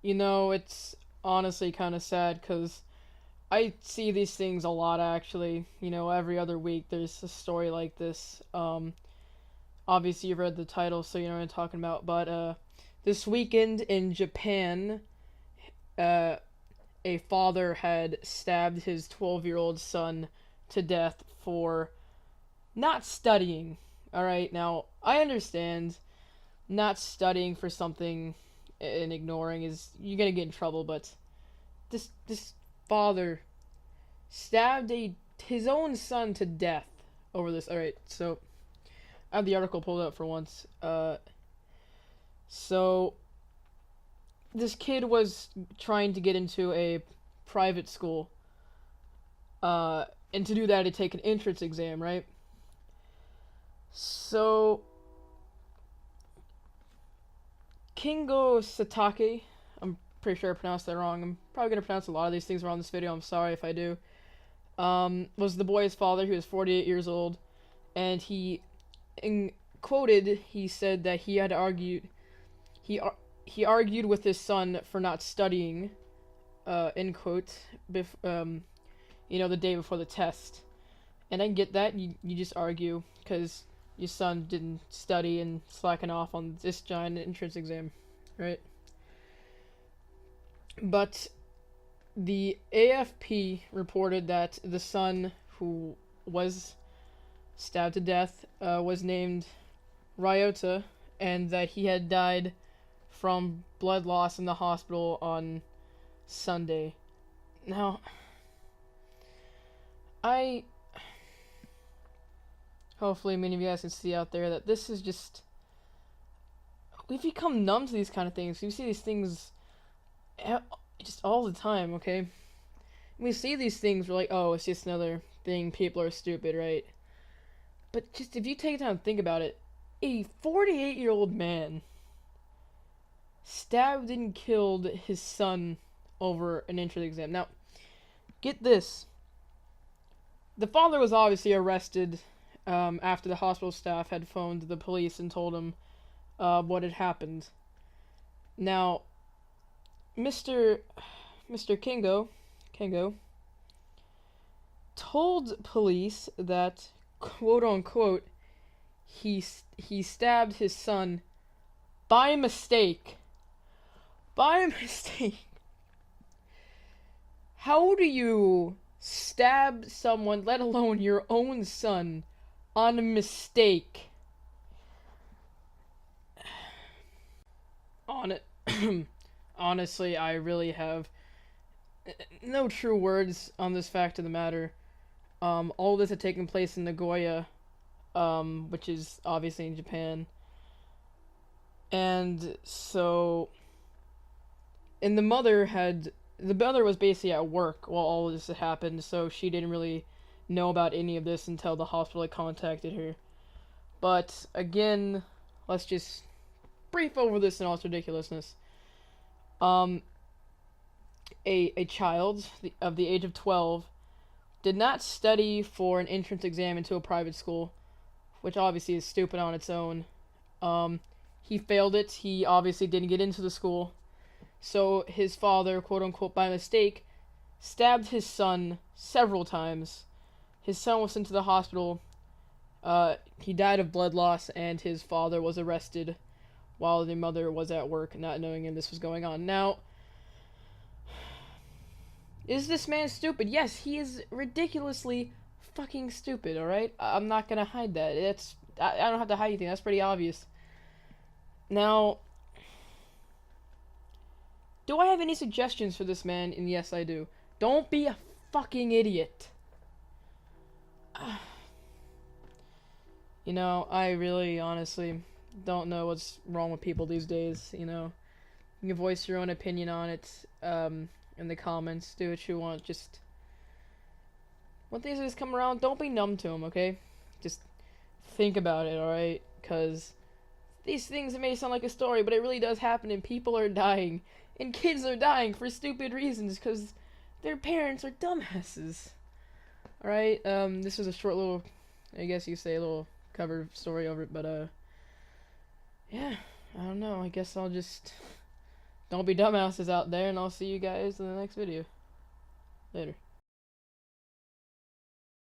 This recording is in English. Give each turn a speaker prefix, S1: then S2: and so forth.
S1: It's honestly kind of sad because I see these things a lot actually. Every other week there's a story like this. Obviously you've read the title, so you know what I'm talking about. But this weekend in Japan, uh, a father had stabbed his 12-year-old son to death for not studying. All right, now I understand not studying for something and ignoring is you're gonna get in trouble, but this father stabbed his own son to death over this. All right, so I have the article pulled up for once. So this kid was trying to get into a private school, and to do that, to take an entrance exam, right? So Kingo Satake, I'm pretty sure I pronounced that wrong. I'm probably gonna pronounce a lot of these things wrong in this video. I'm sorry if I do. Was the boy's father. He was 48 years old, and in, he said that he had argued, he he argued with his son for not studying, end quote, the day before the test. And I get that. You just argue because your son didn't study and slacking off on this giant entrance exam, right? But the AFP reported that the son who was stabbed to death was named Ryota, and that he had died from blood loss in the hospital on Sunday. Now, I hopefully many of you guys can see out there that this is just, we've become numb to these kind of things. We see these things just all the time, okay? We see these things, we're like, oh, it's just another thing, people are stupid, right? But just if you take time to think about it, a 48-year-old man stabbed and killed his son over an entrance exam. Now, get this. The father was obviously arrested after the hospital staff had phoned the police and told him what had happened. Now, Mr. Kingo told police that, quote unquote, he stabbed his son by mistake. By mistake. How do you stab someone, let alone your own son, on a mistake? On it. Honestly, I really have no true words on this fact of the matter. All this had taken place in Nagoya, which is obviously in Japan. And so, and the mother was basically at work while all of this had happened, so she didn't really know about any of this until the hospital had contacted her. But again, let's just brief over this and all its ridiculousness. A child of the age of 12 did not study for an entrance exam into a private school, which obviously is stupid on its own. He failed it. He obviously didn't get into the school. So his father, quote unquote, by mistake, stabbed his son several times. His son was sent to the hospital. He died of blood loss, and his father was arrested while the mother was at work, not knowing this was going on. Now, is this man stupid? Yes, he is ridiculously fucking stupid, alright? I'm not gonna hide that. I don't have to hide anything. That's pretty obvious. Now, do I have any suggestions for this man? And yes, I do. Don't be a fucking idiot. I really, honestly, don't know what's wrong with people these days, You can voice your own opinion on it, in the comments. Do what you want. Just, when things just come around, don't be numb to them, okay? Just think about it, alright? Because these things may sound like a story, but it really does happen, and people are dying. And kids are dying for stupid reasons, because their parents are dumbasses. Alright, this was a short little, I guess you say, a little cover story over it, but, yeah, I don't know, I guess I'll just Don't be dumbasses out there, and I'll see you guys in the next video. Later.